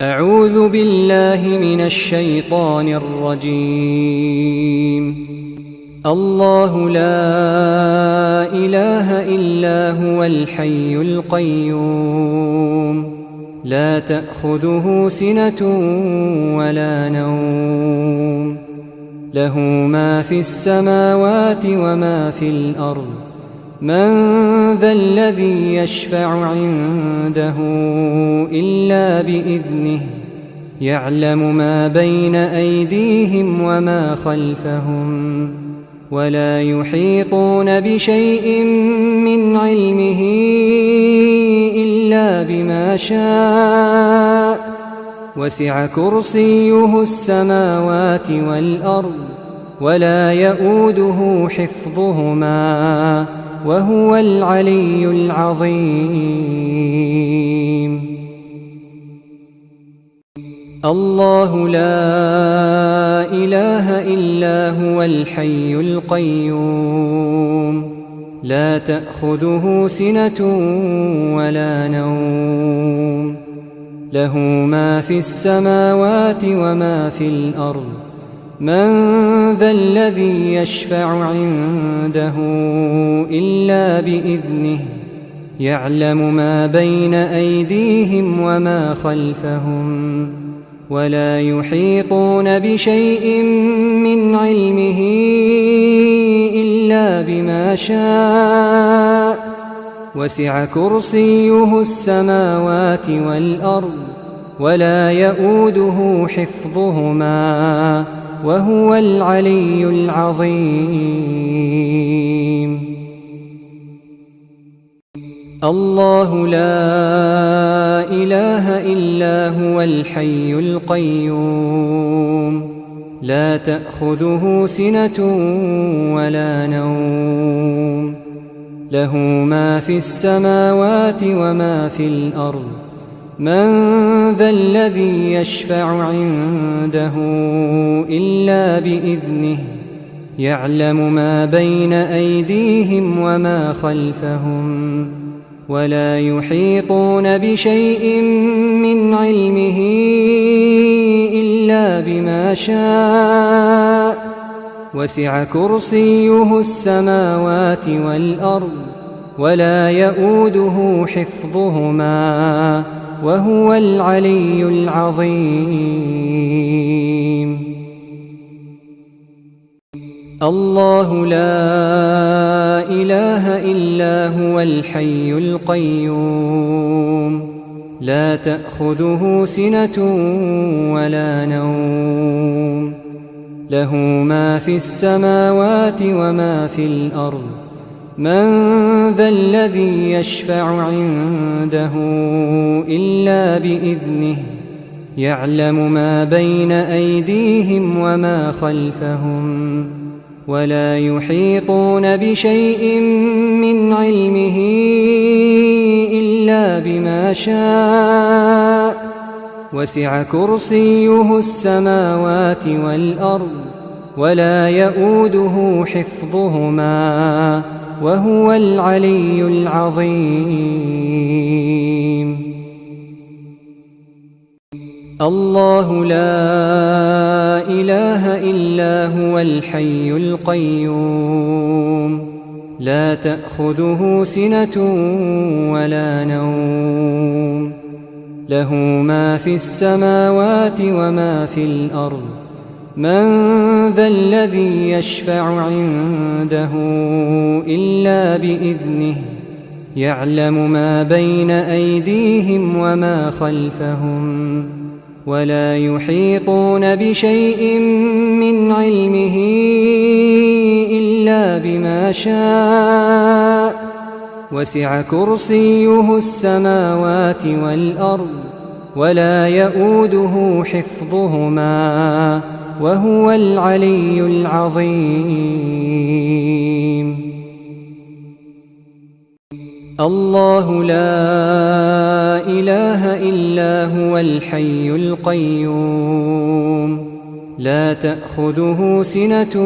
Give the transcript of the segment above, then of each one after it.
أعوذ بالله من الشيطان الرجيم. الله لا إله إلا هو الحي القيوم، لا تأخذه سنة ولا نوم، له ما في السماوات وما في الأرض. من ذا الذي يشفع عنده إلا بإذنه، يعلم ما بين أيديهم وما خلفهم، ولا يحيطون بشيء من علمه إلا بما شاء. وسع كرسيه السماوات والأرض، ولا يؤوده حفظهما، وهو العلي العظيم. الله لا إله إلا هو الحي القيوم، لا تأخذه سنة ولا نوم، له ما في السماوات وما في الأرض. من ذا الذي يشفع عنده إلا بإذنه، يعلم ما بين أيديهم وما خلفهم، ولا يحيطون بشيء من علمه إلا بما شاء. وسع كرسيه السماوات والأرض، ولا يؤوده حفظهما، وهو العلي العظيم. الله لا إله إلا هو الحي القيوم، لا تأخذه سنة ولا نوم، له ما في السماوات وما في الأرض. من ذا الذي يشفع عنده إلا بإذنه، يعلم ما بين أيديهم وما خلفهم، ولا يحيطون بشيء من علمه إلا بما شاء. وسع كرسيه السماوات والأرض، ولا يؤوده حفظهما، وهو العلي العظيم. الله لا إله إلا هو الحي القيوم، لا تأخذه سنة ولا نوم، له ما في السماوات وما في الأرض. من ذا الذي يشفع عنده إلا بإذنه، يعلم ما بين أيديهم وما خلفهم، ولا يحيطون بشيء من علمه إلا بما شاء. وسع كرسيه السماوات والأرض، ولا يؤوده حفظهما، وهو العلي العظيم. الله لا إله إلا هو الحي القيوم، لا تأخذه سنة ولا نوم، له ما في السماوات وما في الأرض. من ذا الذي يشفع عنده إلا بإذنه، يعلم ما بين أيديهم وما خلفهم، ولا يحيطون بشيء من علمه إلا بما شاء. وسع كرسيه السماوات والأرض، ولا يؤوده حفظهما، وهو العلي العظيم. الله لا إله إلا هو الحي القيوم، لا تأخذه سنة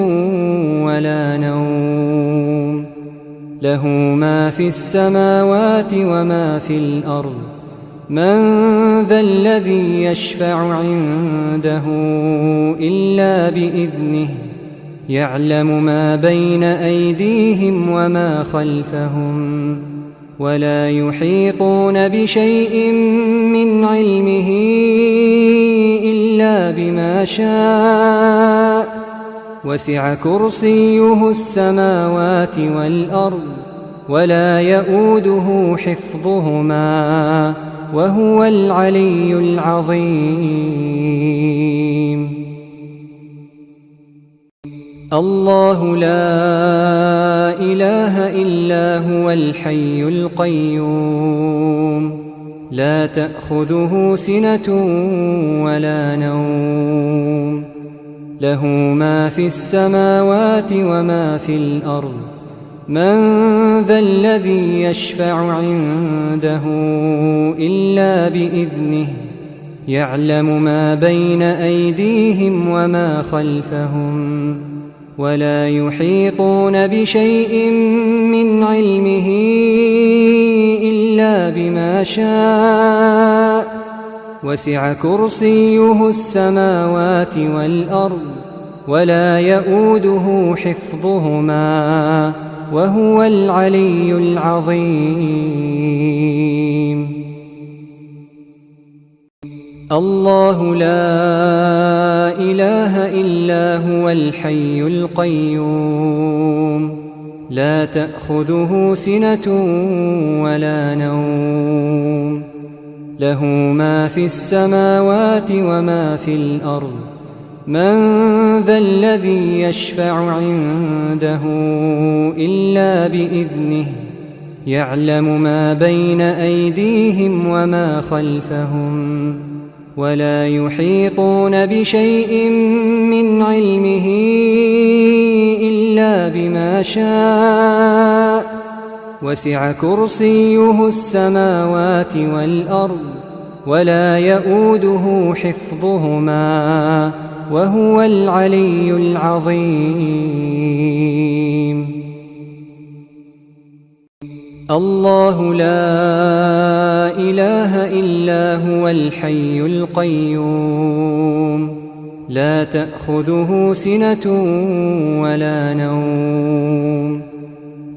ولا نوم، له ما في السماوات وما في الأرض. من ذا الذي يشفع عنده إلا بإذنه يعلم ما بين أيديهم وما خلفهم ولا يحيطون بشيء من علمه إلا بما شاء وسع كرسيه السماوات والأرض ولا يؤوده حفظهما وهو العلي العظيم. الله لا إله إلا هو الحي القيوم لا تأخذه سنة ولا نوم له ما في السماوات وما في الأرض من ذا الذي يشفع عنده إلا بإذنه يعلم ما بين أيديهم وما خلفهم ولا يحيطون بشيء من علمه إلا بما شاء وسع كرسيه السماوات والأرض ولا يؤوده حفظهما وهو العلي العظيم. الله لا إله إلا هو الحي القيوم لا تأخذه سنة ولا نوم له ما في السماوات وما في الأرض من ذا الذي يشفع عنده إلا بإذنه يعلم ما بين أيديهم وما خلفهم ولا يحيطون بشيء من علمه إلا بما شاء وسع كرسيه السماوات والأرض ولا يؤوده حفظهما وهو العلي العظيم. الله لا إله إلا هو الحي القيوم لا تأخذه سنة ولا نوم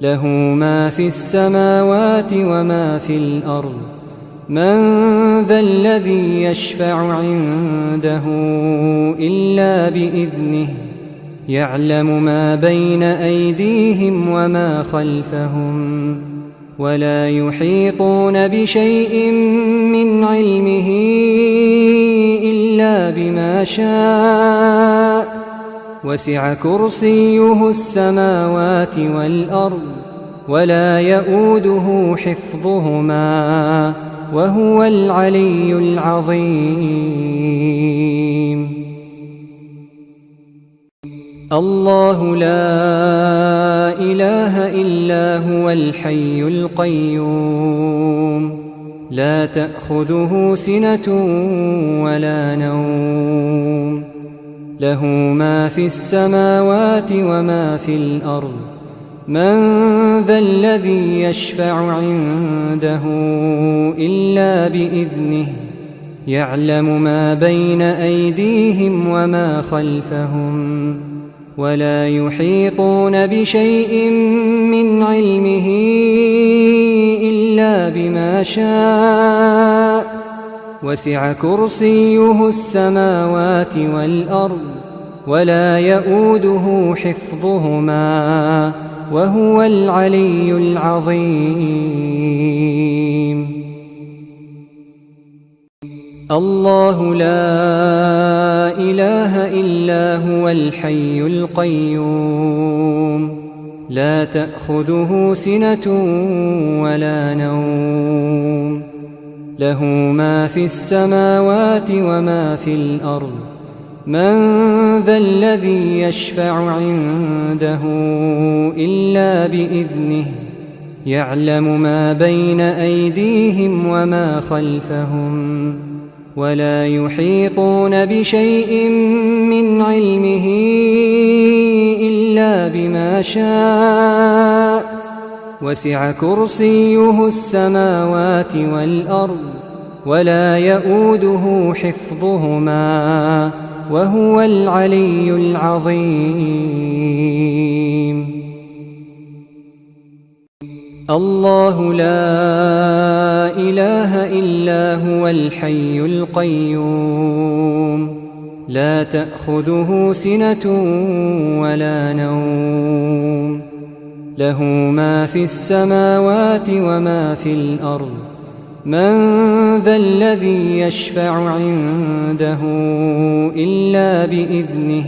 له ما في السماوات وما في الأرض من ذا الذي يشفع عنده إلا بإذنه يعلم ما بين أيديهم وما خلفهم ولا يحيطون بشيء من علمه إلا بما شاء وسع كرسيه السماوات والأرض ولا يؤوده حفظهما وهو العلي العظيم. الله لا إله إلا هو الحي القيوم لا تأخذه سنة ولا نوم له ما في السماوات وما في الأرض من ذا الذي يشفع عنده إلا بإذنه يعلم ما بين أيديهم وما خلفهم ولا يحيطون بشيء من علمه إلا بما شاء، وسع كرسيه السماوات والأرض ولا يؤوده حفظهما وهو العلي العظيم. الله لا إله إلا هو الحي القيوم لا تأخذه سنة ولا نوم له ما في السماوات وما في الأرض من ذا الذي يشفع عنده إلا بإذنه يعلم ما بين أيديهم وما خلفهم ولا يحيطون بشيء من علمه إلا بما شاء، وسع كرسيه السماوات والأرض ولا يؤوده حفظهما وهو العلي العظيم. الله لا إله إلا هو الحي القيوم لا تأخذه سنة ولا نوم له ما في السماوات وما في الأرض من ذا الذي يشفع عنده إلا بإذنه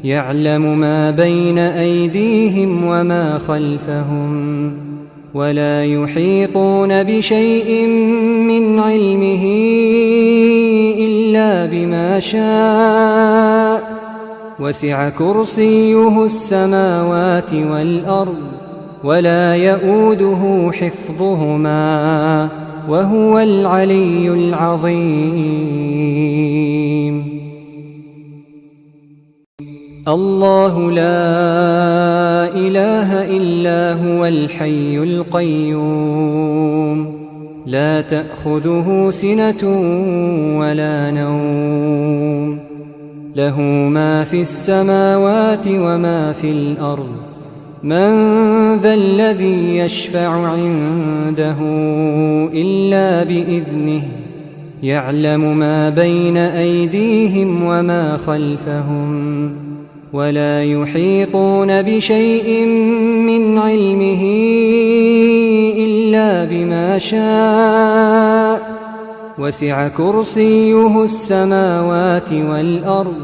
يعلم ما بين أيديهم وما خلفهم ولا يحيطون بشيء من علمه إلا بما شاء وسع كرسيه السماوات والأرض ولا يؤوده حفظهما وهو العلي العظيم. الله لا إله إلا هو الحي القيوم لا تأخذه سنة ولا نوم له ما في السماوات وما في الأرض من ذا الذي يشفع عنده إلا بإذنه يعلم ما بين أيديهم وما خلفهم ولا يحيطون بشيء من علمه إلا بما شاء وسع كرسيه السماوات والأرض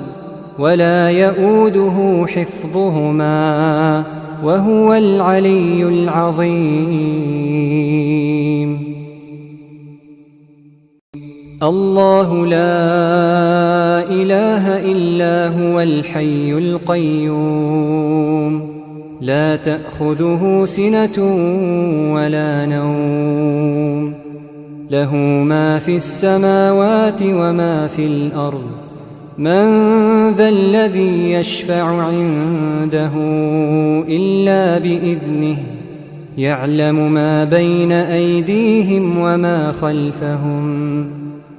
ولا يؤوده حفظهما وهو العلي العظيم. الله لا إله إلا هو الحي القيوم لا تأخذه سنة ولا نوم له ما في السماوات وما في الأرض من ذا الذي يشفع عنده إلا بإذنه يعلم ما بين أيديهم وما خلفهم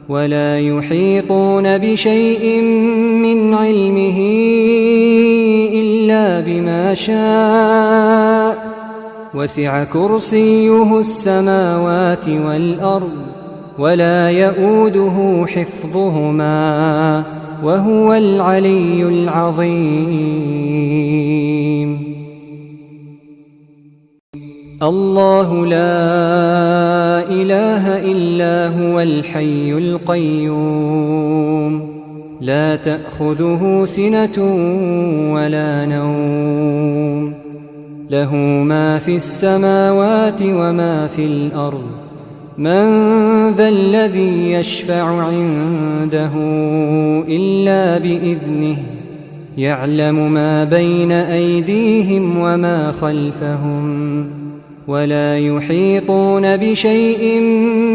ولا يحيطون بشيء من علمه إلا بما شاء وسع كرسيه السماوات والأرض ولا يؤوده حفظهما وهو العلي العظيم. الله لا إله إلا هو الحي القيوم لا تأخذه سنة ولا نوم له ما في السماوات وما في الأرض من ذا الذي يشفع عنده إلا بإذنه يعلم ما بين أيديهم وما خلفهم ولا يحيطون بشيء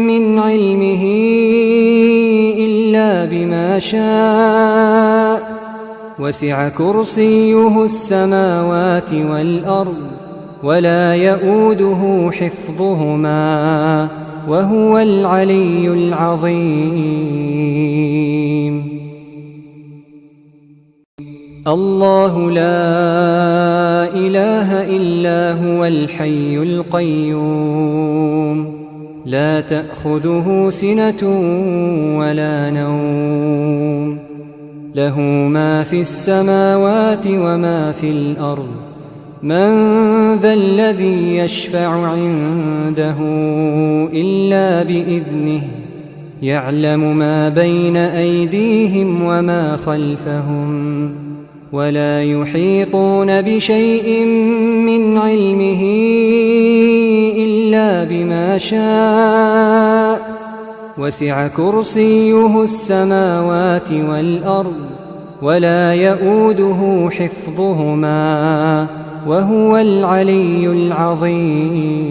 من علمه إلا بما شاء وسع كرسيه السماوات والأرض ولا يؤوده حفظهما وهو العلي العظيم. الله لا إله إلا هو الحي القيوم لا تأخذه سنة ولا نوم له ما في السماوات وما في الأرض من ذا الذي يشفع عنده إلا بإذنه يعلم ما بين أيديهم وما خلفهم ولا يحيطون بشيء من علمه إلا بما شاء وسع كرسيه السماوات والأرض ولا يؤوده حفظهما وهو العلي العظيم.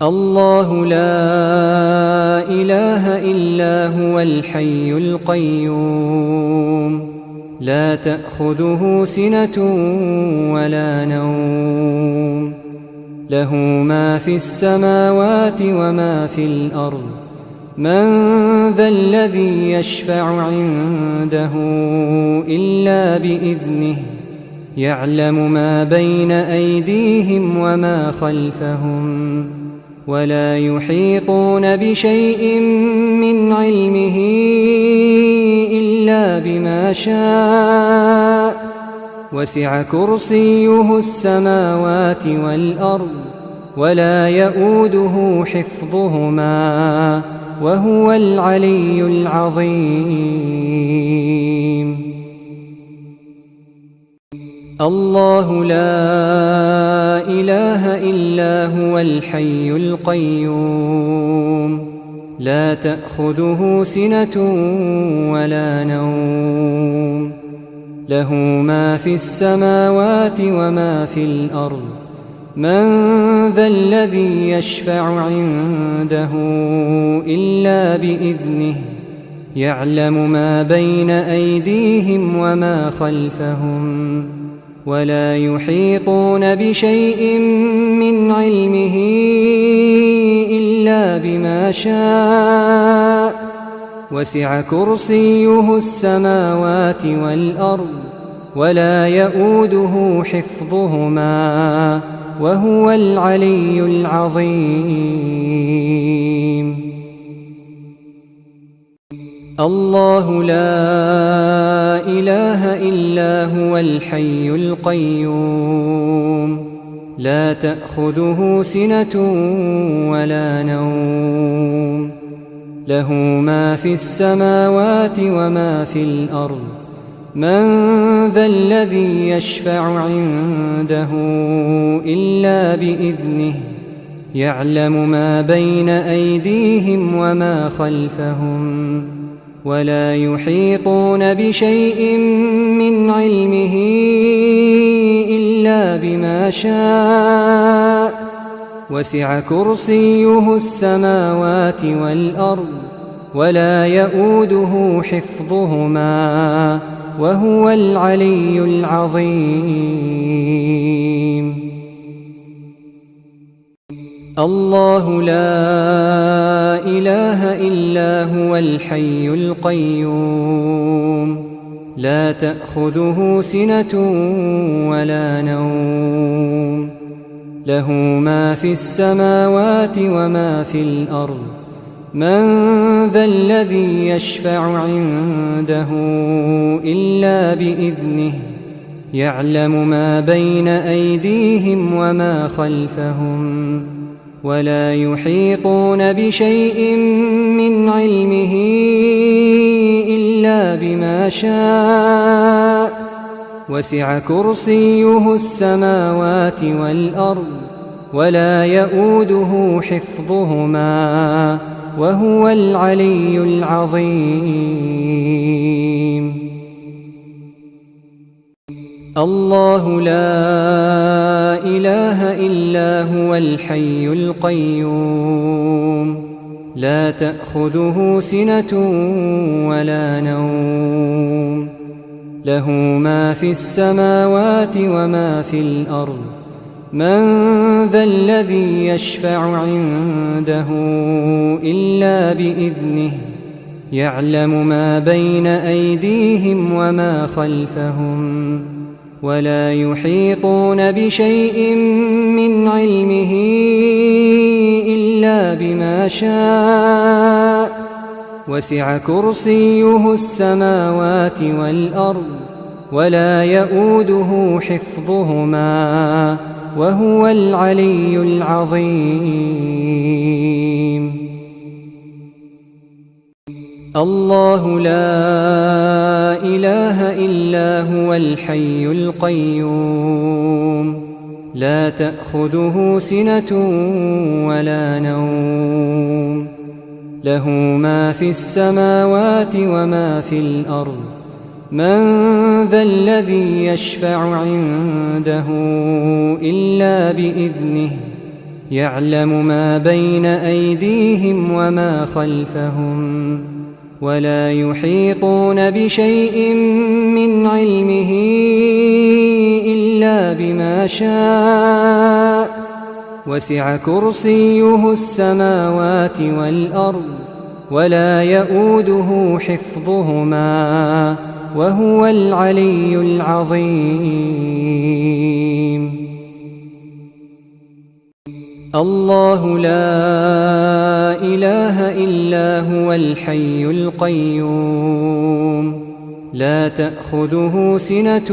الله لا إله إلا هو الحي القيوم لا تأخذه سنة ولا نوم له ما في السماوات وما في الأرض. من ذا الذي يشفع عنده إلا بإذنه يعلم ما بين أيديهم وما خلفهم ولا يحيطون بشيء من علمه إلا بما شاء وسع كرسيه السماوات والأرض ولا يؤوده حفظهما وهو العلي العظيم. الله لا إله إلا هو الحي القيوم لا تأخذه سنة ولا نوم له ما في السماوات وما في الأرض. من ذا الذي يشفع عنده إلا بإذنه يعلم ما بين أيديهم وما خلفهم ولا يحيطون بشيء من علمه إلا بما شاء وسع كرسيه السماوات والأرض ولا يؤوده حفظهما وهو العلي العظيم. الله لا إله إلا هو الحي القيوم لا تأخذه سنة ولا نوم له ما في السماوات وما في الأرض. من ذا الذي يشفع عنده إلا بإذنه يعلم ما بين أيديهم وما خلفهم ولا يحيطون بشيء من علمه إلا بما شاء وسع كرسيه السماوات والأرض ولا يؤوده حفظهما وهو العلي العظيم. الله لا إله إلا هو الحي القيوم لا تأخذه سنة ولا نوم له ما في السماوات وما في الأرض. من ذا الذي يشفع عنده إلا بإذنه يعلم ما بين أيديهم وما خلفهم ولا يحيطون بشيء من علمه إلا بما شاء وسع كرسيه السماوات والأرض ولا يؤوده حفظهما وهو العلي العظيم. الله لا إله إلا هو الحي القيوم لا تأخذه سنة ولا نوم له ما في السماوات وما في الأرض. من ذا الذي يشفع عنده إلا بإذنه يعلم ما بين أيديهم وما خلفهم ولا يحيطون بشيء من علمه إلا بما شاء وسع كرسيه السماوات والأرض ولا يؤوده حفظهما وهو العلي العظيم. الله لا إله إلا هو الحي القيوم لا تأخذه سنة ولا نوم له ما في السماوات وما في الأرض. من ذا الذي يشفع عنده إلا بإذنه يعلم ما بين أيديهم وما خلفهم ولا يحيطون بشيء من علمه إلا بما شاء وسع كرسيه السماوات والأرض ولا يئوده حفظهما وهو العلي العظيم. الله لا إله إلا هو الحي القيوم لا تأخذه سنة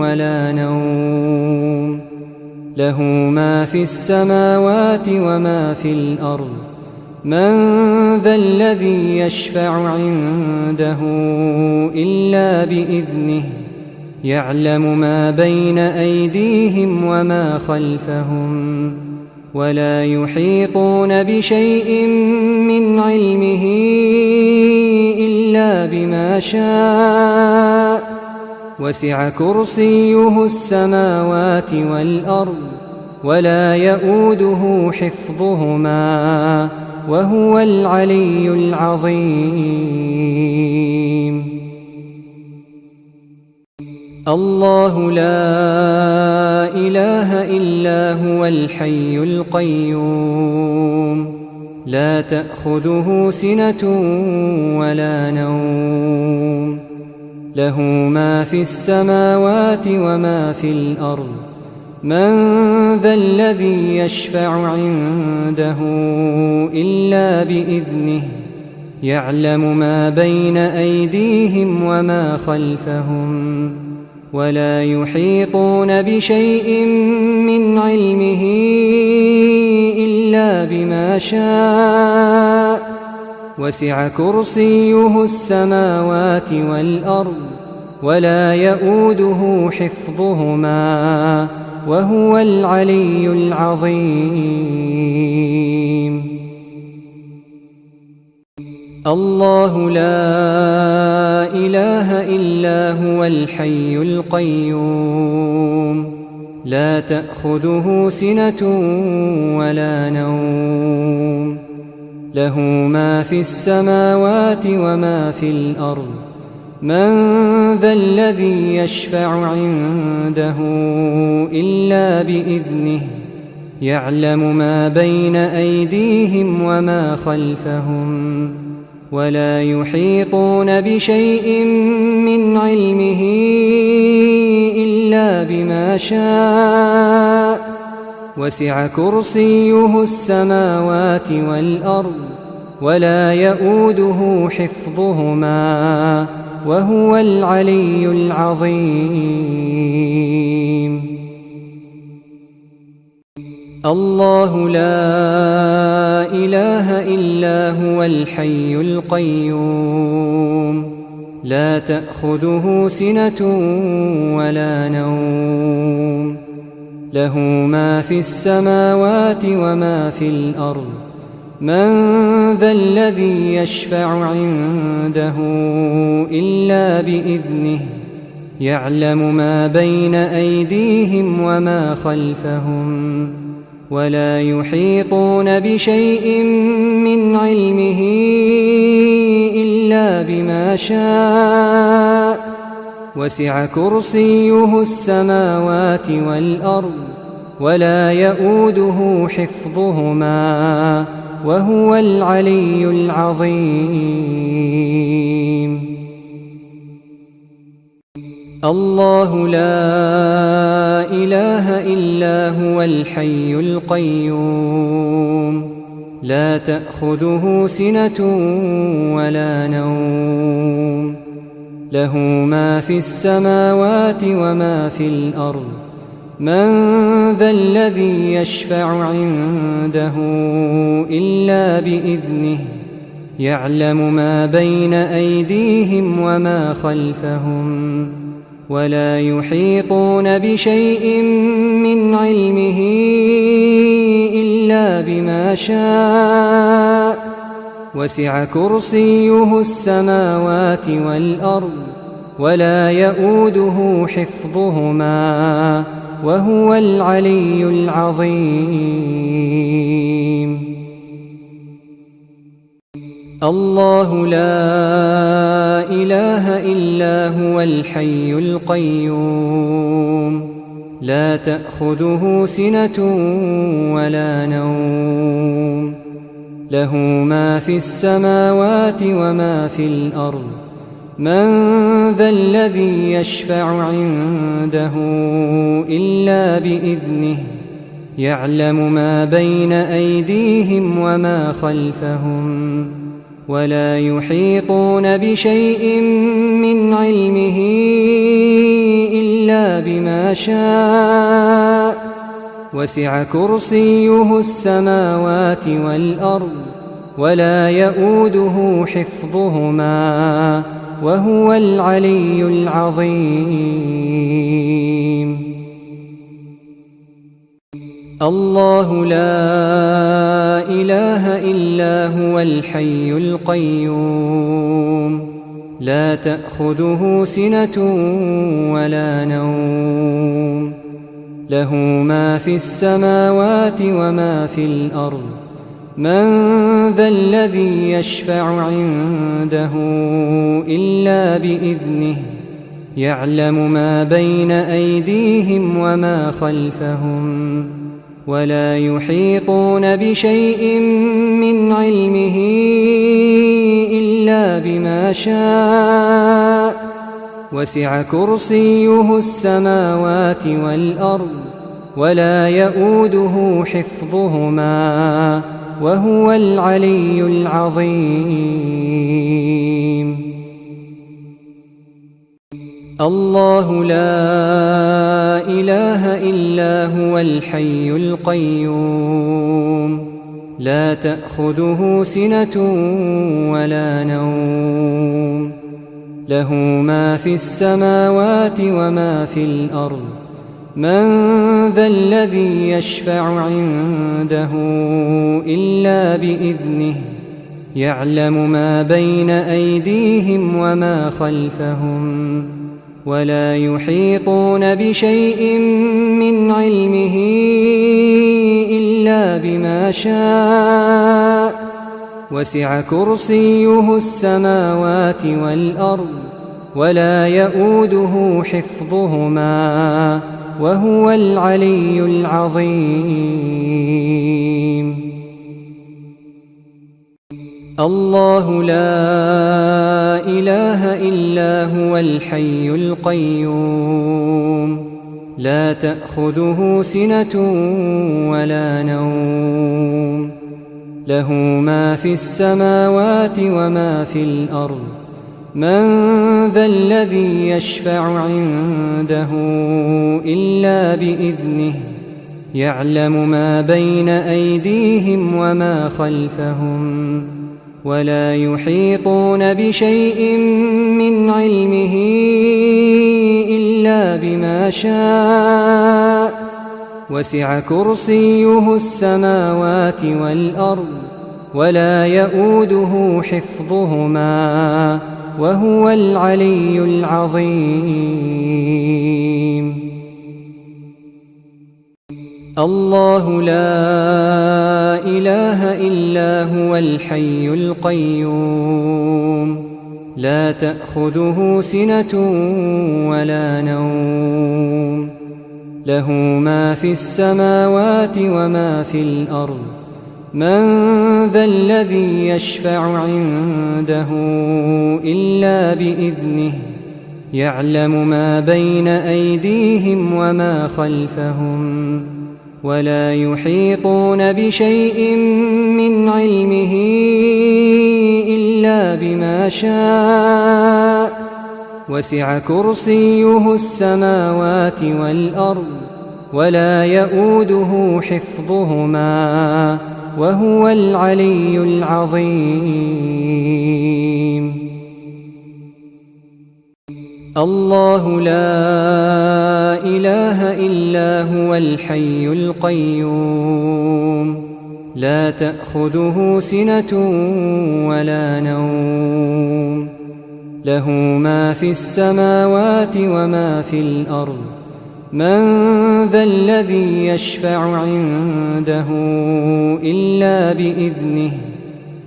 ولا نوم له ما في السماوات وما في الأرض من ذا الذي يشفع عنده إلا بإذنه يعلم ما بين أيديهم وما خلفهم ولا يحيطون بشيء من علمه إلا بما شاء وسع كرسيه السماوات والأرض ولا يئوده حفظهما وهو العلي العظيم. الله لا إله إلا هو الحي القيوم لا تأخذه سنة ولا نوم له ما في السماوات وما في الأرض من ذا الذي يشفع عنده إلا بإذنه يعلم ما بين أيديهم وما خلفهم ولا يحيطون بشيء من علمه إلا بما شاء وسع كرسيه السماوات والأرض ولا يئوده حفظهما وهو العلي العظيم. الله لا إله إلا هو الحي القيوم لا تأخذه سنة ولا نوم له ما في السماوات وما في الأرض من ذا الذي يشفع عنده إلا بإذنه يعلم ما بين أيديهم وما خلفهم ولا يحيطون بشيء من علمه إلا بما شاء وسع كرسيه السماوات والأرض ولا يئوده حفظهما وهو العلي العظيم. الله لا إله إلا هو الحي القيوم لا تأخذه سنة ولا نوم له ما في السماوات وما في الأرض من ذا الذي يشفع عنده إلا بإذنه يعلم ما بين أيديهم وما خلفهم ولا يحيطون بشيء من علمه إلا بما شاء وسع كرسيه السماوات والأرض ولا يئوده حفظهما وهو العلي العظيم. الله لا إله إلا هو الحي القيوم لا تأخذه سنة ولا نوم له ما في السماوات وما في الأرض من ذا الذي يشفع عنده إلا بإذنه يعلم ما بين أيديهم وما خلفهم ولا يحيطون بشيء من علمه إلا بما شاء وسع كرسيه السماوات والأرض ولا يئوده حفظهما وهو العلي العظيم. الله لا إله إلا هو الحي القيوم لا تأخذه سنة ولا نوم له ما في السماوات وما في الأرض من ذا الذي يشفع عنده إلا بإذنه يعلم ما بين أيديهم وما خلفهم ولا يحيطون بشيء من علمه إلا بما شاء وسع كرسيه السماوات والأرض ولا يؤوده حفظهما وهو العلي العظيم الله لا إله إلا هو الحي القيوم لا تأخذه سنة ولا نوم له ما في السماوات وما في الأرض من ذا الذي يشفع عنده إلا بإذنه يعلم ما بين أيديهم وما خلفهم ولا يحيطون بشيء من علمه إلا بما شاء وسع كرسيه السماوات والأرض ولا يؤوده حفظهما وهو العلي العظيم الله لا إله إلا هو الحي القيوم لا تأخذه سنة ولا نوم له ما في السماوات وما في الأرض من ذا الذي يشفع عنده إلا بإذنه يعلم ما بين أيديهم وما خلفهم ولا يحيطون بشيء من علمه إلا بما شاء وسع كرسيه السماوات والأرض ولا يؤوده حفظهما وهو العلي العظيم الله لا إله إلا هو الحي القيوم لا تأخذه سنة ولا نوم له ما في السماوات وما في الأرض من ذا الذي يشفع عنده إلا بإذنه يعلم ما بين أيديهم وما خلفهم ولا يحيطون بشيء من علمه إلا بما شاء وسع كرسيه السماوات والأرض ولا يؤوده حفظهما وهو العلي العظيم الله لا إله إلا هو الحي القيوم لا تأخذه سنة ولا نوم له ما في السماوات وما في الأرض من ذا الذي يشفع عنده إلا بإذنه يعلم ما بين أيديهم وما خلفهم ولا يحيطون بشيء من علمه إلا بما شاء وسع كرسيه السماوات والأرض ولا يؤوده حفظهما وهو العلي العظيم الله لا إله إلا هو الحي القيوم لا تأخذه سنة ولا نوم له ما في السماوات وما في الأرض من ذا الذي يشفع عنده إلا بإذنه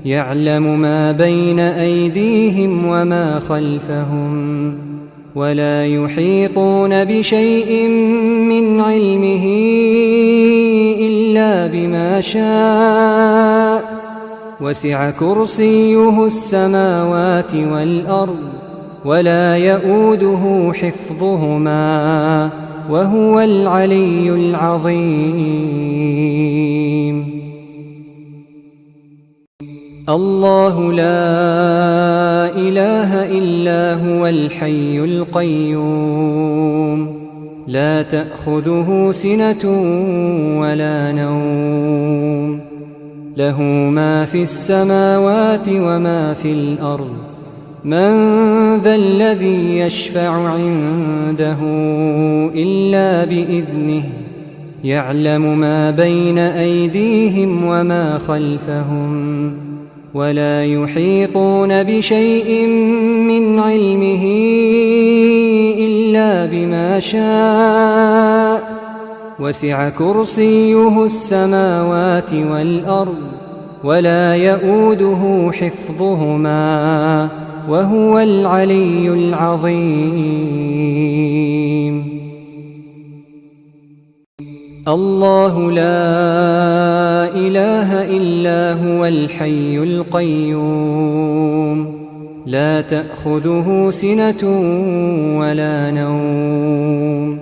يعلم ما بين أيديهم وما خلفهم ولا يحيطون بشيء من علمه إلا بما شاء وسع كرسيه السماوات والأرض ولا يئوده حفظهما وهو العلي العظيم. الله لا إله إلا هو الحي القيوم لا تأخذه سنة ولا نوم له ما في السماوات وما في الأرض من ذا الذي يشفع عنده إلا بإذنه يعلم ما بين أيديهم وما خلفهم ولا يحيطون بشيء من علمه إلا بما شاء وسع كرسيه السماوات والأرض ولا يئوده حفظهما وهو العلي العظيم. الله لا إله إلا هو الحي القيوم لا تأخذه سنة ولا نوم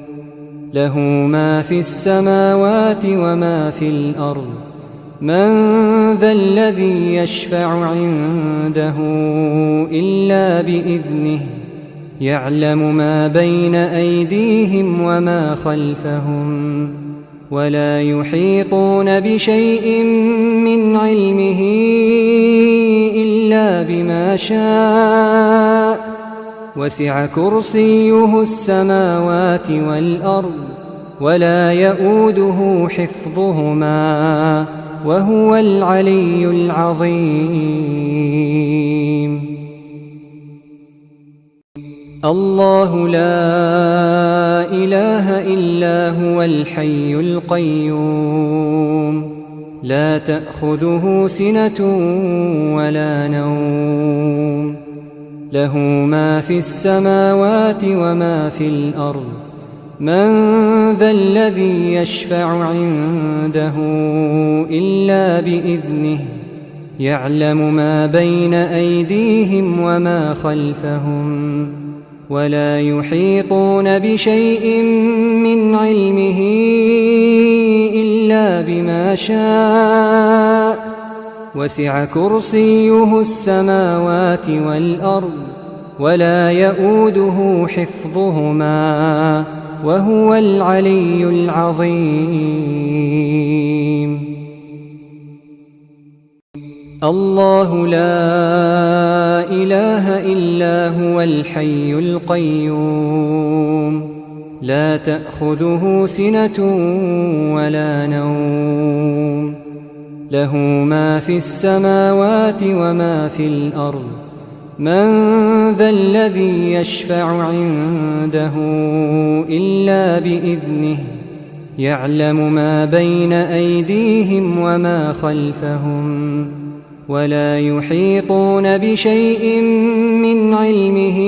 له ما في السماوات وما في الأرض من ذا الذي يشفع عنده إلا بإذنه يعلم ما بين أيديهم وما خلفهم ولا يحيطون بشيء من علمه إلا بما شاء وسع كرسيه السماوات والأرض ولا يئوده حفظهما وهو العلي العظيم. الله لا إله إلا هو الحي القيوم لا تأخذه سنة ولا نوم له ما في السماوات وما في الأرض من ذا الذي يشفع عنده إلا بإذنه يعلم ما بين أيديهم وما خلفهم ولا يحيطون بشيء من علمه إلا بما شاء وسع كرسيه السماوات والأرض ولا يئوده حفظهما وهو العلي العظيم. الله لا إله إلا هو الحي القيوم لا تأخذه سنة ولا نوم له ما في السماوات وما في الأرض من ذا الذي يشفع عنده إلا بإذنه يعلم ما بين أيديهم وما خلفهم ولا يحيطون بشيء من علمه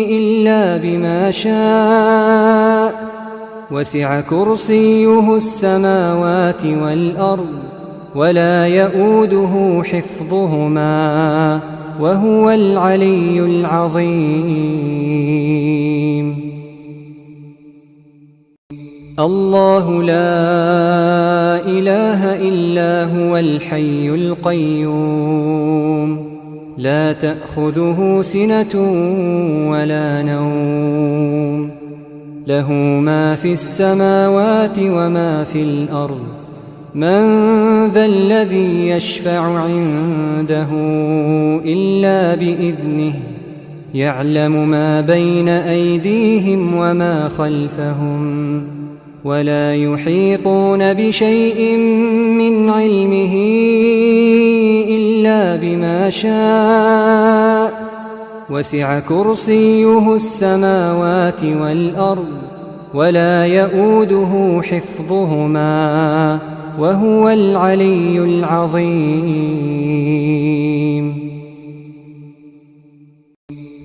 إلا بما شاء وسع كرسيه السماوات والأرض ولا يئوده حفظهما وهو العلي العظيم. الله لا إله إلا هو الحي القيوم لا تأخذه سنة ولا نوم له ما في السماوات وما في الأرض من ذا الذي يشفع عنده إلا بإذنه يعلم ما بين أيديهم وما خلفهم ولا يحيطون بشيء من علمه إلا بما شاء وسع كرسيه السماوات والأرض ولا يئوده حفظهما وهو العلي العظيم.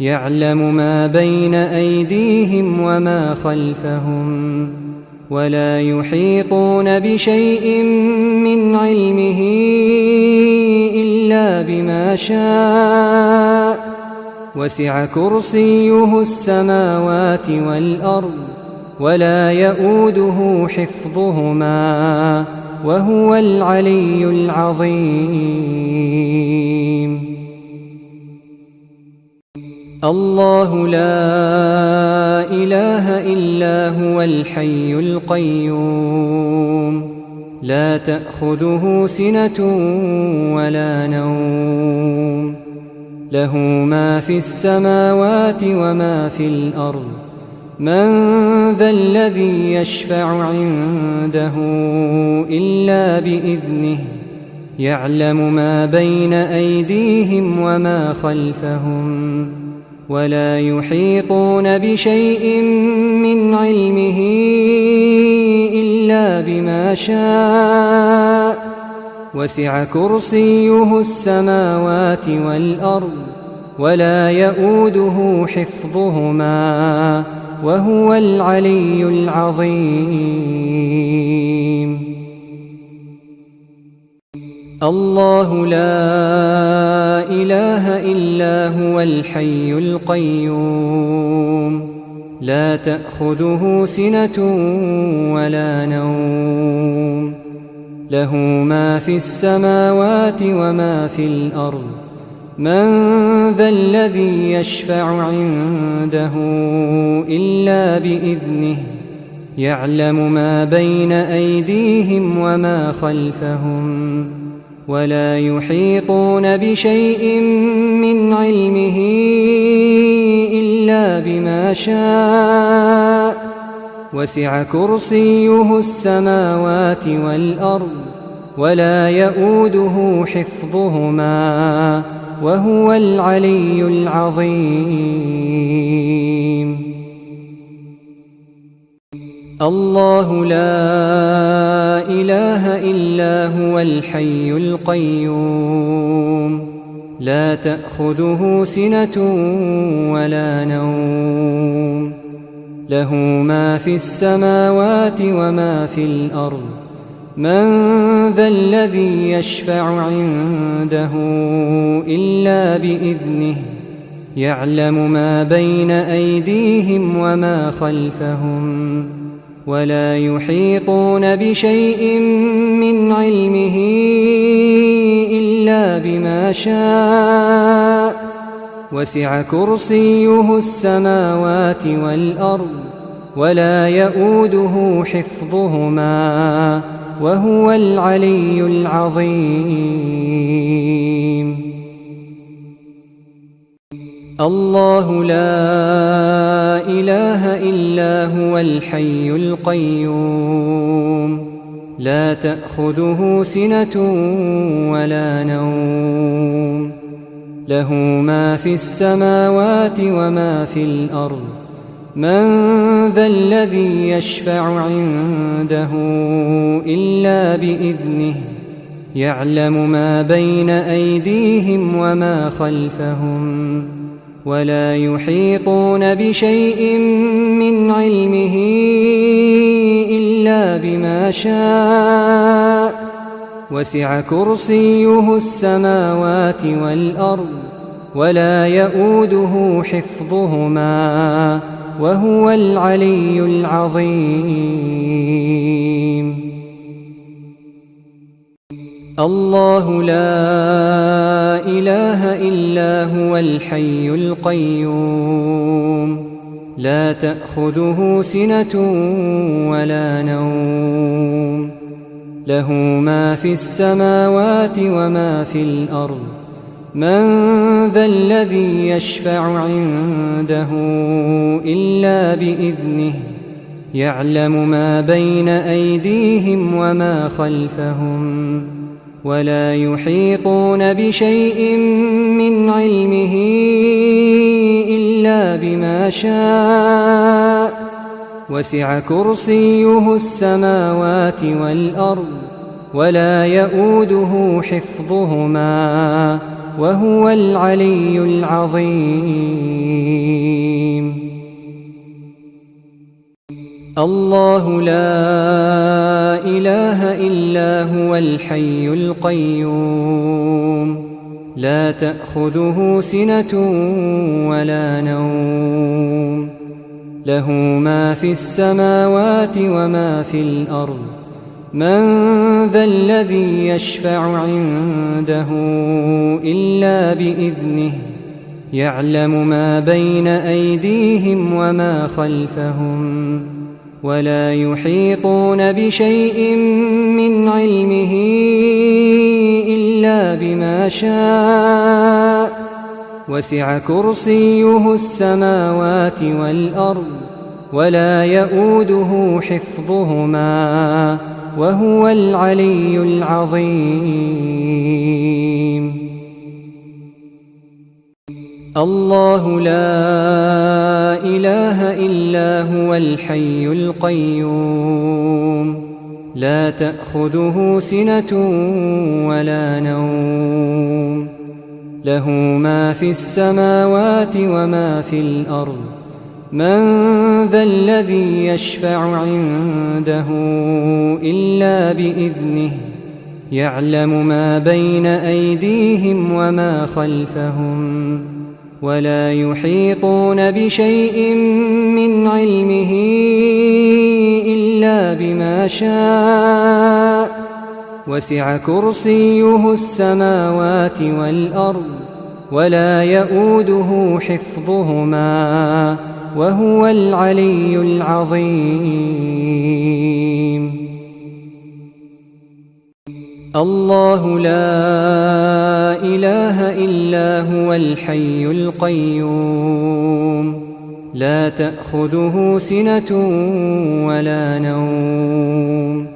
يعلم ما بين أيديهم وما خلفهم ولا يحيطون بشيء من علمه إلا بما شاء وسع كرسيه السماوات والأرض ولا يؤوده حفظهما وهو العلي العظيم. الله لا إله إلا هو الحي القيوم لا تأخذه سنة ولا نوم له ما في السماوات وما في الأرض من ذا الذي يشفع عنده إلا بإذنه يعلم ما بين أيديهم وما خلفهم ولا يحيطون بشيء من علمه إلا بما شاء وسع كرسيه السماوات والأرض ولا يؤوده حفظهما وهو العلي العظيم. الله لا إله إلا هو الحي القيوم لا تأخذه سنة ولا نوم له ما في السماوات وما في الأرض من ذا الذي يشفع عنده إلا بإذنه يعلم ما بين أيديهم وما خلفهم ولا يحيطون بشيء من علمه إلا بما شاء وسع كرسيه السماوات والأرض ولا يؤوده حفظهما وهو العلي العظيم. الله لا إله إلا هو الحي القيوم لا تأخذه سنة ولا نوم له ما في السماوات وما في الأرض من ذا الذي يشفع عنده إلا بإذنه يعلم ما بين أيديهم وما خلفهم ولا يحيطون بشيء من علمه إلا بما شاء وسع كرسيه السماوات والأرض ولا يؤوده حفظهما وهو العلي العظيم. الله لا إله إلا هو الحي القيوم لا تأخذه سنة ولا نوم له ما في السماوات وما في الأرض من ذا الذي يشفع عنده إلا بإذنه يعلم ما بين أيديهم وما خلفهم ولا يحيطون بشيء من علمه إلا بما شاء وسع كرسيه السماوات والأرض ولا يؤوده حفظهما وهو العلي العظيم. الله لا إله إلا هو الحي القيوم لا تأخذه سنة ولا نوم له ما في السماوات وما في الأرض من ذا الذي يشفع عنده إلا بإذنه يعلم ما بين أيديهم وما خلفهم ولا يحيطون بشيء من علمه إلا بما شاء وسع كرسيه السماوات والأرض ولا يؤوده حفظهما وهو العلي العظيم. الله لا إله إلا هو الحي القيوم لا تأخذه سنة ولا نوم له ما في السماوات وما في الأرض من ذا الذي يشفع عنده إلا بإذنه يعلم ما بين أيديهم وما خلفهم ولا يحيطون بشيء من علمه إلا بما شاء وسع كرسيه السماوات والأرض ولا يؤوده حفظهما وهو العلي العظيم. الله لا إله إلا هو الحي القيوم لا تأخذه سنة ولا نوم له ما في السماوات وما في الأرض من ذا الذي يشفع عنده إلا بإذنه يعلم ما بين أيديهم وما خلفهم ولا يحيطون بشيء من علمه إلا بما شاء وسع كرسيه السماوات والأرض ولا يؤوده حفظهما وهو العلي العظيم. الله لا إله إلا هو الحي القيوم لا تأخذه سنة ولا نوم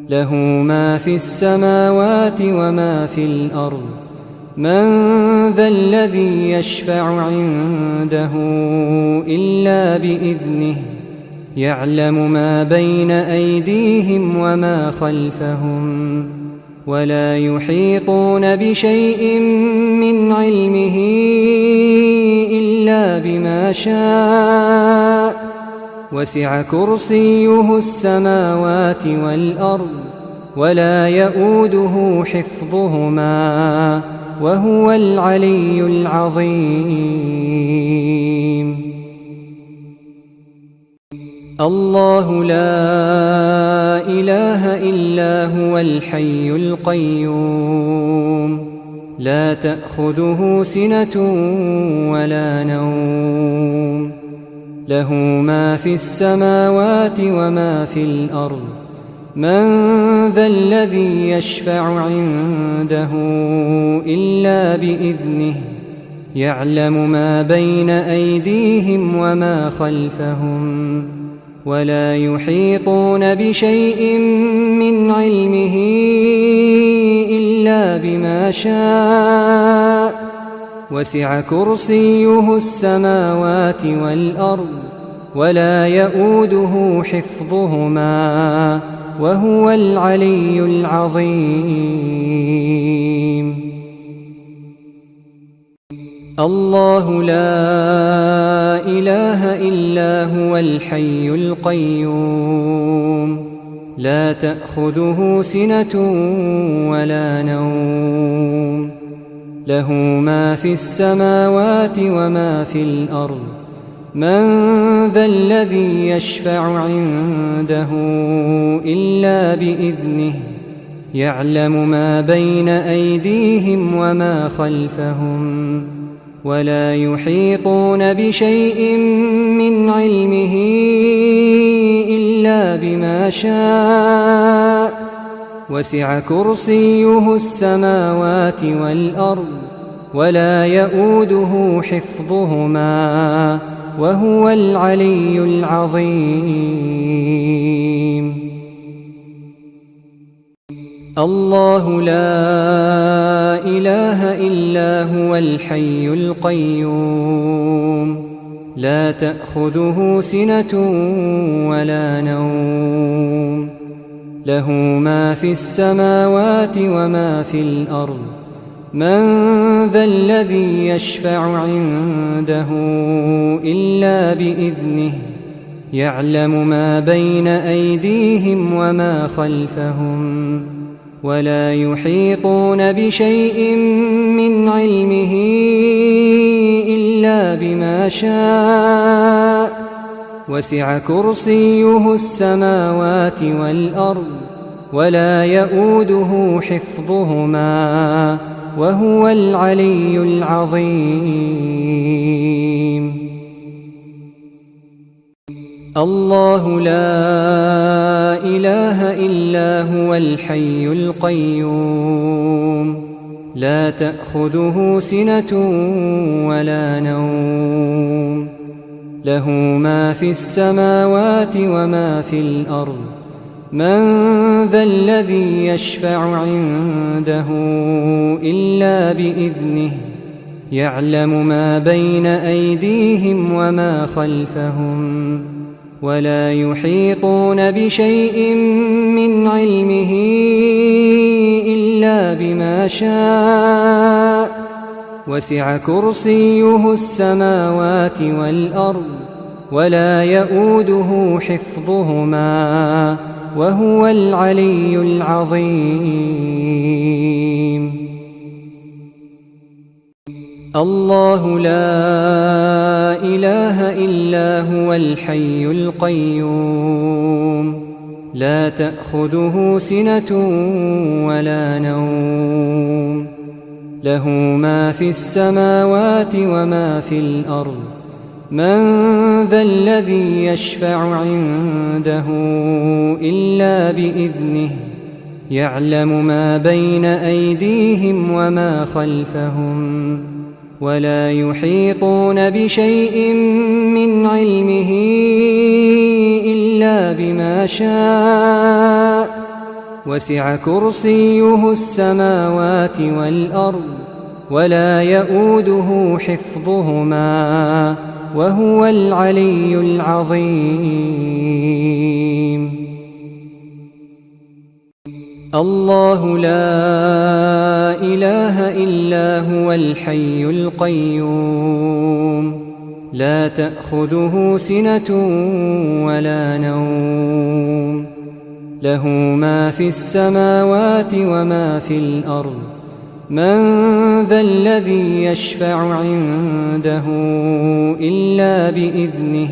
له ما في السماوات وما في الأرض من ذا الذي يشفع عنده إلا بإذنه يعلم ما بين أيديهم وما خلفهم ولا يحيطون بشيء من علمه إلا بما شاء وسع كرسيه السماوات والأرض ولا يؤوده حفظهما وهو العلي العظيم. الله لا إله إلا هو الحي القيوم لا تأخذه سنة ولا نوم له ما في السماوات وما في الأرض من ذا الذي يشفع عنده إلا بإذنه يعلم ما بين أيديهم وما خلفهم ولا يحيطون بشيء من علمه إلا بما شاء وسع كرسيه السماوات والأرض ولا يؤوده حفظهما وهو العلي العظيم. الله لا إله إلا هو الحي القيوم لا تأخذه سنة ولا نوم له ما في السماوات وما في الأرض من ذا الذي يشفع عنده إلا بإذنه يعلم ما بين أيديهم وما خلفهم ولا يحيطون بشيء من علمه إلا بما شاء وسع كرسيه السماوات والأرض ولا يؤوده حفظهما وهو العلي العظيم. الله لا إله إلا هو الحي القيوم لا تأخذه سنة ولا نوم له ما في السماوات وما في الأرض من ذا الذي يشفع عنده إلا بإذنه يعلم ما بين أيديهم وما خلفهم ولا يحيطون بشيء من علمه إلا بما شاء وسع كرسيه السماوات والأرض ولا يؤوده حفظهما وهو العلي العظيم. الله لا إله إلا هو الحي القيوم لا تأخذه سنة ولا نوم له ما في السماوات وما في الأرض من ذا الذي يشفع عنده إلا بإذنه يعلم ما بين أيديهم وما خلفهم ولا يحيطون بشيء من علمه إلا بما شاء وسع كرسيه السماوات والأرض ولا يؤوده حفظهما وهو العلي العظيم. الله لا إله إلا هو الحي القيوم لا تأخذه سنة ولا نوم له ما في السماوات وما في الأرض من ذا الذي يشفع عنده إلا بإذنه يعلم ما بين أيديهم وما خلفهم ولا يحيطون بشيء من علمه إلا بما شاء وسع كرسيه السماوات والأرض ولا يؤوده حفظهما وهو العلي العظيم. الله لا إله إلا هو الحي القيوم لا تأخذه سنة ولا نوم له ما في السماوات وما في الأرض من ذا الذي يشفع عنده إلا بإذنه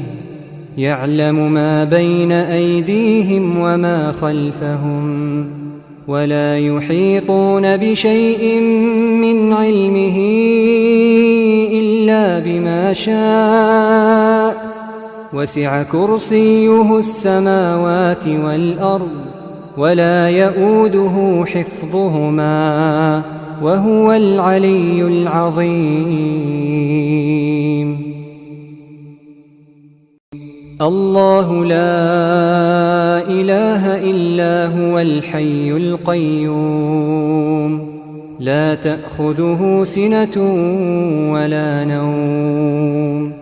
يعلم ما بين أيديهم وما خلفهم ولا يحيطون بشيء من علمه إلا بما شاء وسع كرسيه السماوات والأرض ولا يؤوده حفظهما وهو العلي العظيم. الله لا إله إلا هو الحي القيوم لا تأخذه سنة ولا نوم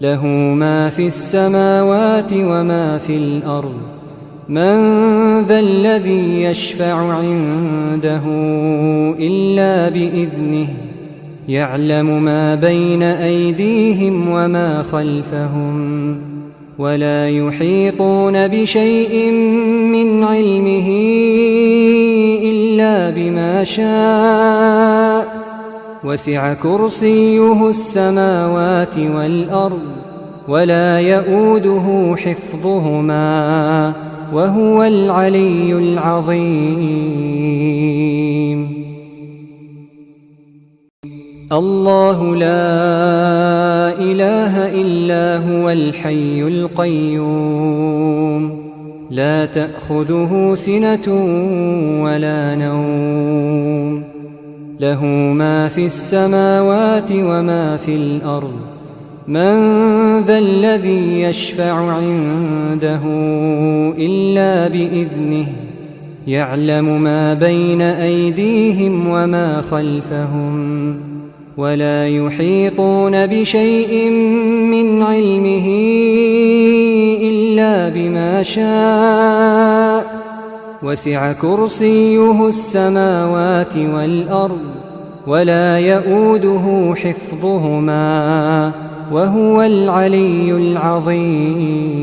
له ما في السماوات وما في الأرض من ذا الذي يشفع عنده إلا بإذنه يعلم ما بين أيديهم وما خلفهم ولا يحيطون بشيء من علمه إلا بما شاء وسع كرسيه السماوات والأرض ولا يؤوده حفظهما وهو العلي العظيم. الله لا إله إلا هو الحي القيوم لا تأخذه سنة ولا نوم له ما في السماوات وما في الأرض من ذا الذي يشفع عنده إلا بإذنه يعلم ما بين أيديهم وما خلفهم ولا يحيطون بشيء من علمه إلا بما شاء وسع كرسيه السماوات والأرض ولا يؤوده حفظهما وهو العلي العظيم.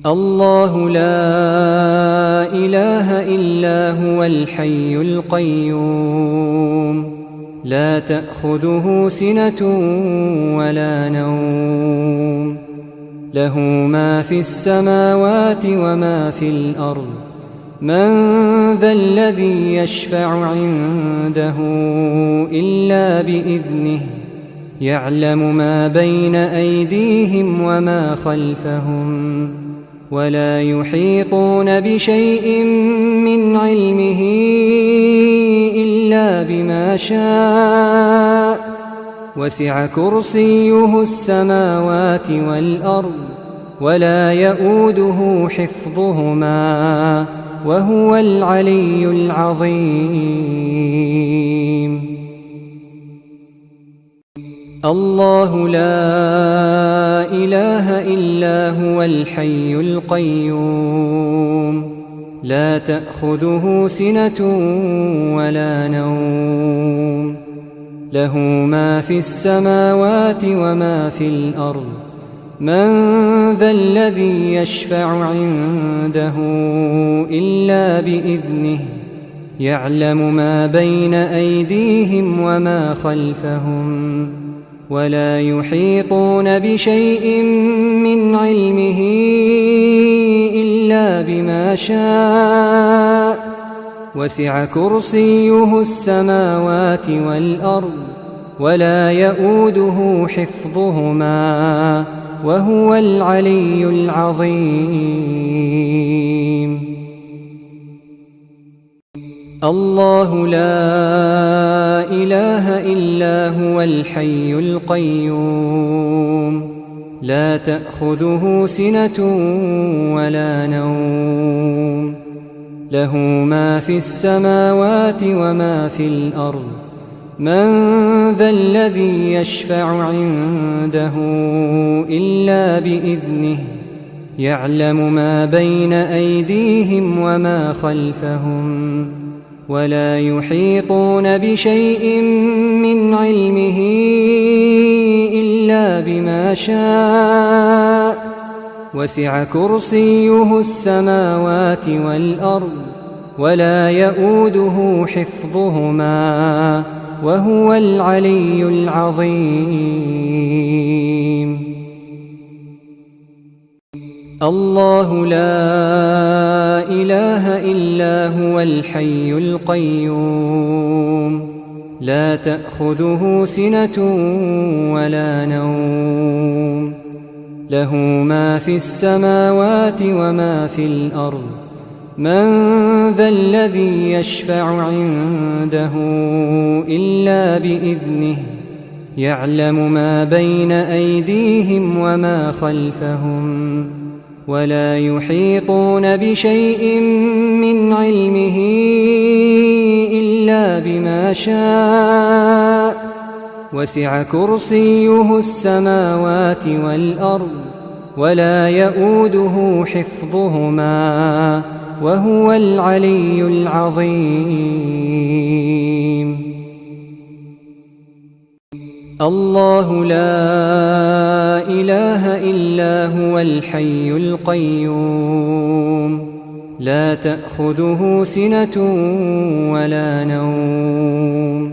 الله لا إله إلا هو الحي القيوم لا تأخذه سنة ولا نوم له ما في السماوات وما في الأرض من ذا الذي يشفع عنده إلا بإذنه يعلم ما بين أيديهم وما خلفهم ولا يحيطون بشيء من علمه إلا بما شاء وسع كرسيه السماوات والأرض ولا يؤوده حفظهما وهو العلي العظيم. الله لا إله إلا هو الحي القيوم لا تأخذه سنة ولا نوم له ما في السماوات وما في الأرض من ذا الذي يشفع عنده إلا بإذنه يعلم ما بين أيديهم وما خلفهم ولا يحيطون بشيء من علمه إلا بما شاء وسع كرسيه السماوات والأرض ولا يؤوده حفظهما وهو العلي العظيم. الله لا إله إلا هو الحي القيوم لا تأخذه سنة ولا نوم له ما في السماوات وما في الأرض من ذا الذي يشفع عنده إلا بإذنه يعلم ما بين أيديهم وما خلفهم ولا يحيطون بشيء من علمه إلا بما شاء وسع كرسيه السماوات والأرض ولا يؤوده حفظهما وهو العلي العظيم. الله لا إله إلا هو الحي القيوم لا تأخذه سنة ولا نوم له ما في السماوات وما في الأرض من ذا الذي يشفع عنده إلا بإذنه يعلم ما بين أيديهم وما خلفهم ولا يحيطون بشيء من علمه إلا بما شاء وسع كرسيه السماوات والأرض ولا يؤوده حفظهما وهو العلي العظيم. الله لا إله إلا هو الحي القيوم لا تأخذه سنة ولا نوم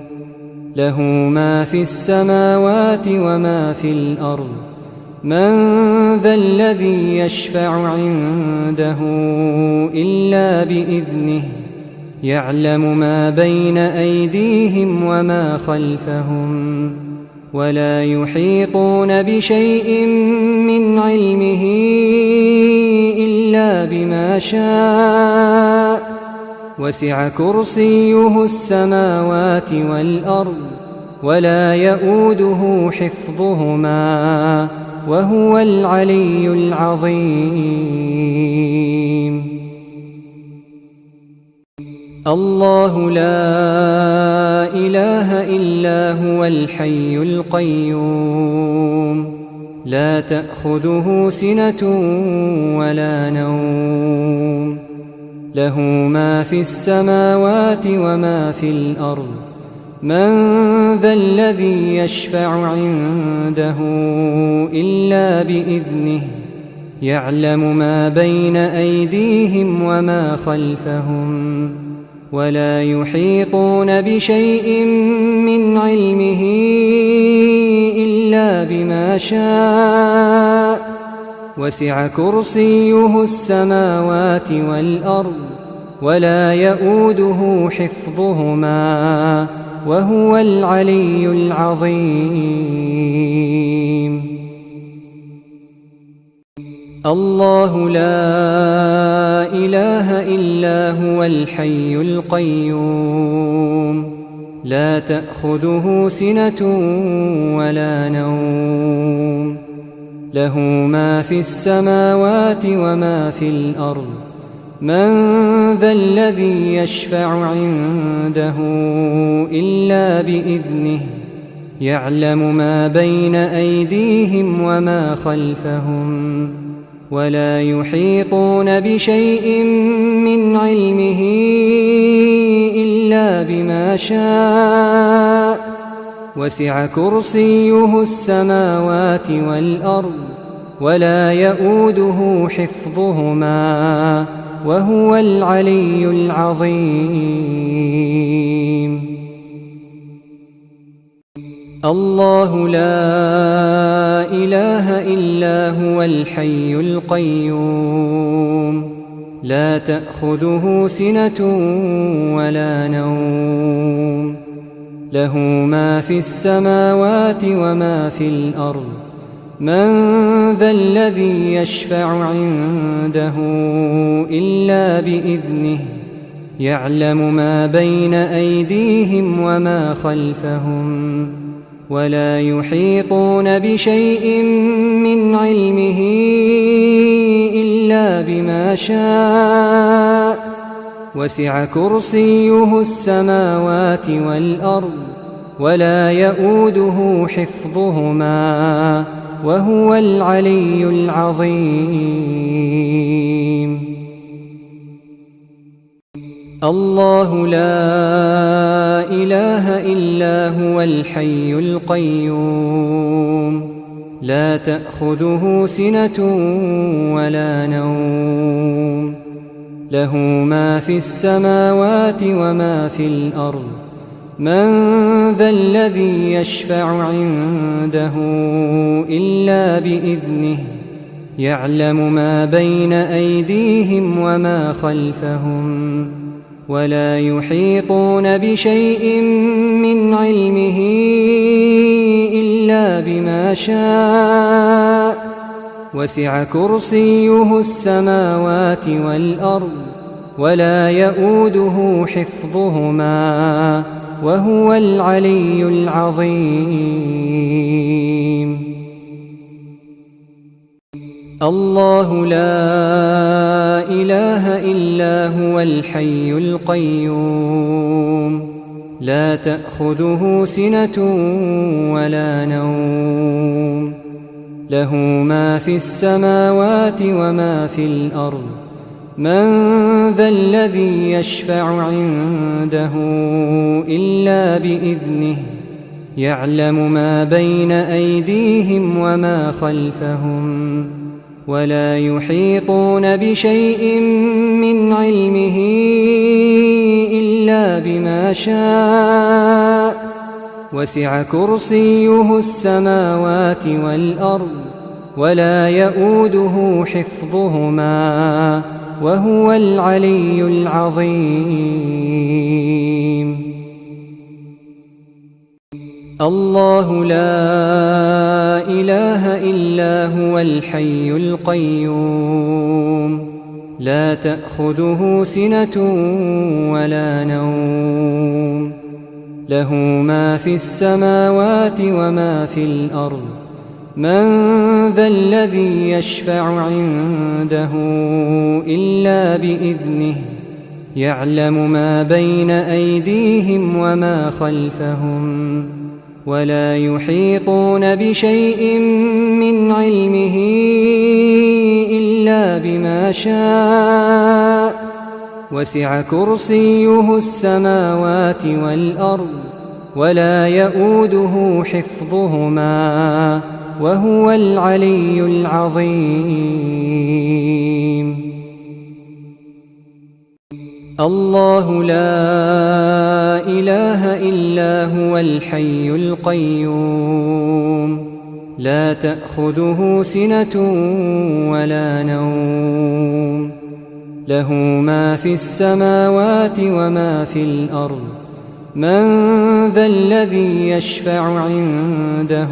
له ما في السماوات وما في الأرض من ذا الذي يشفع عنده إلا بإذنه يعلم ما بين أيديهم وما خلفهم ولا يحيطون بشيء من علمه إلا بما شاء وسع كرسيه السماوات والأرض ولا يؤوده حفظهما وهو العلي العظيم. الله لا إله إلا هو الحي القيوم لا تأخذه سنة ولا نوم له ما في السماوات وما في الأرض من ذا الذي يشفع عنده إلا بإذنه يعلم ما بين أيديهم وما خلفهم ولا يحيطون بشيء من علمه إلا بما شاء وسع كرسيه السماوات والأرض ولا يؤوده حفظهما وهو العلي العظيم الله لا إله إلا هو الحي القيوم لا تأخذه سنة ولا نوم له ما في السماوات وما في الأرض من ذا الذي يشفع عنده إلا بإذنه يعلم ما بين أيديهم وما خلفهم ولا يحيطون بشيء من علمه إلا بما شاء وسع كرسيه السماوات والأرض ولا يؤوده حفظهما وهو العلي العظيم الله لا إله إلا هو الحي القيوم لا تأخذه سنة ولا نوم له ما في السماوات وما في الأرض من ذا الذي يشفع عنده إلا بإذنه يعلم ما بين أيديهم وما خلفهم ولا يحيطون بشيء من علمه إلا بما شاء وسع كرسيه السماوات والأرض ولا يؤوده حفظهما وهو العلي العظيم الله لا إله إلا هو الحي القيوم لا تأخذه سنة ولا نوم له ما في السماوات وما في الأرض من ذا الذي يشفع عنده إلا بإذنه يعلم ما بين أيديهم وما خلفهم ولا يحيطون بشيء من علمه إلا بما شاء وسع كرسيه السماوات والأرض ولا يؤوده حفظهما وهو العلي العظيم الله لا إله إلا هو الحي القيوم لا تأخذه سنة ولا نوم له ما في السماوات وما في الأرض من ذا الذي يشفع عنده إلا بإذنه يعلم ما بين أيديهم وما خلفهم ولا يحيطون بشيء من علمه إلا بما شاء وسع كرسيه السماوات والأرض ولا يؤوده حفظهما وهو العلي العظيم الله لا إله إلا هو الحي القيوم لا تأخذه سنة ولا نوم له ما في السماوات وما في الأرض من ذا الذي يشفع عنده إلا بإذنه يعلم ما بين أيديهم وما خلفهم ولا يحيطون بشيء من علمه إلا بما شاء وسع كرسيه السماوات والأرض ولا يئوده حفظهما وهو العلي العظيم. الله لا إله إلا هو الحي القيوم لا تأخذه سنة ولا نوم له ما في السماوات وما في الأرض من ذا الذي يشفع عنده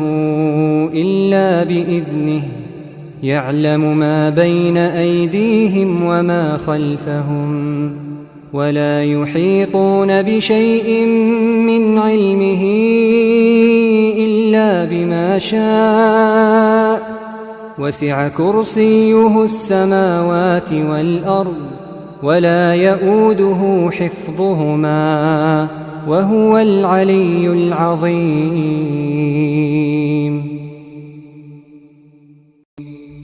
إلا بإذنه يعلم ما بين أيديهم وما خلفهم ولا يحيطون بشيء من علمه إلا بما شاء وسع كرسيه السماوات والأرض ولا يئوده حفظهما وهو العلي العظيم.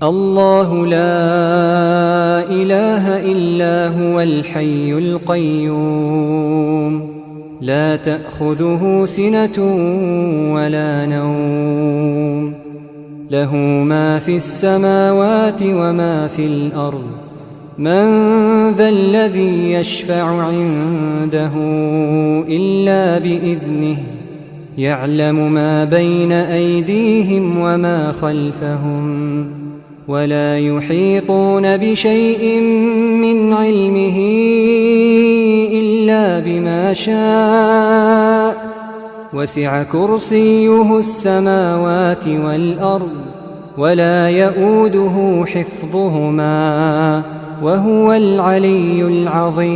الله لا إله إلا هو الحي القيوم لا تأخذه سنة ولا نوم له ما في السماوات وما في الأرض من ذا الذي يشفع عنده إلا بإذنه يعلم ما بين أيديهم وما خلفهم ولا يحيطون بشيء من علمه إلا بما شاء وسع كرسيه السماوات والأرض ولا يئوده حفظهما وهو العلي العظيم.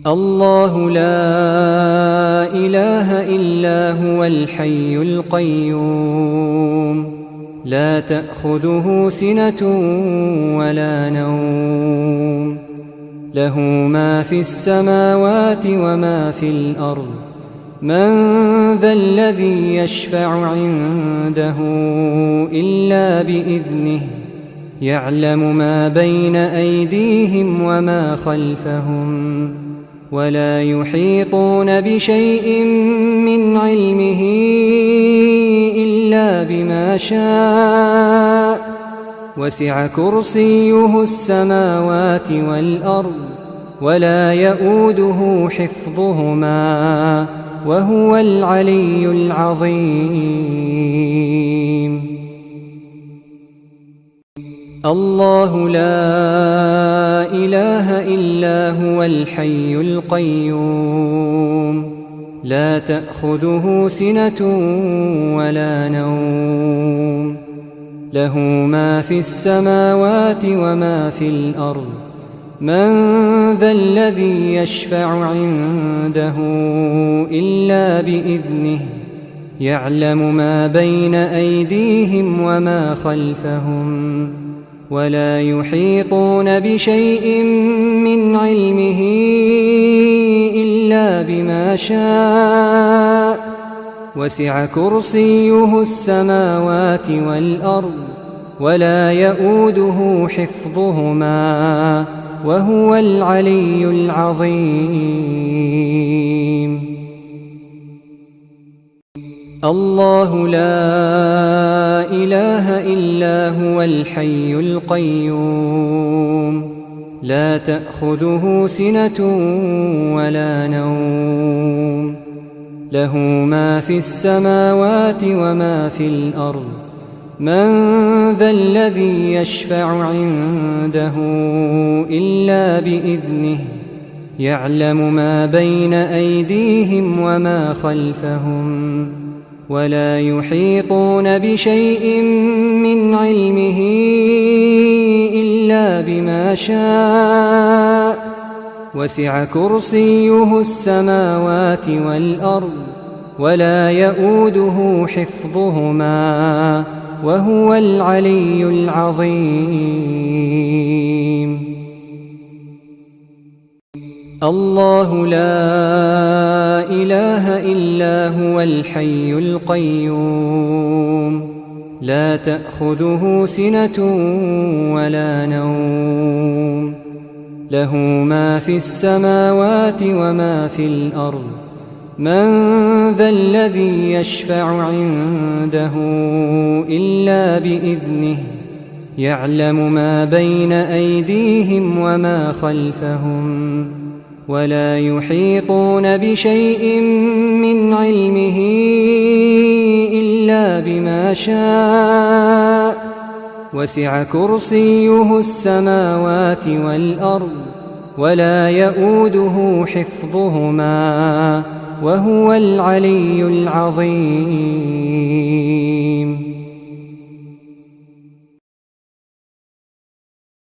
الله لا إله إلا هو الحي القيوم لا تأخذه سنة ولا نوم له ما في السماوات وما في الأرض من ذا الذي يشفع عنده إلا بإذنه يعلم ما بين أيديهم وما خلفهم ولا يحيطون بشيء من علمه إلا بما شاء وسع كرسيه السماوات والأرض ولا يئوده حفظهما وهو العلي العظيم. الله لا إله إلا هو الحي القيوم لا تأخذه سنة ولا نوم له ما في السماوات وما في الأرض من ذا الذي يشفع عنده إلا بإذنه يعلم ما بين أيديهم وما خلفهم ولا يحيطون بشيء من علمه إلا بما شاء وسع كرسيه السماوات والأرض ولا يئوده حفظهما وهو العلي العظيم. الله لا إله إلا هو الحي القيوم لا تأخذه سنة ولا نوم له ما في السماوات وما في الأرض من ذا الذي يشفع عنده إلا بإذنه يعلم ما بين أيديهم وما خلفهم ولا يحيطون بشيء من علمه إلا بما شاء وسع كرسيه السماوات والأرض ولا يئوده حفظهما وهو العلي العظيم. الله لا إله إلا هو الحي القيوم لا تأخذه سنة ولا نوم له ما في السماوات وما في الأرض من ذا الذي يشفع عنده إلا بإذنه يعلم ما بين أيديهم وما خلفهم ولا يحيطون بشيء من علمه إلا بما شاء وسع كرسيه السماوات والأرض ولا يؤوده حفظهما وهو العلي العظيم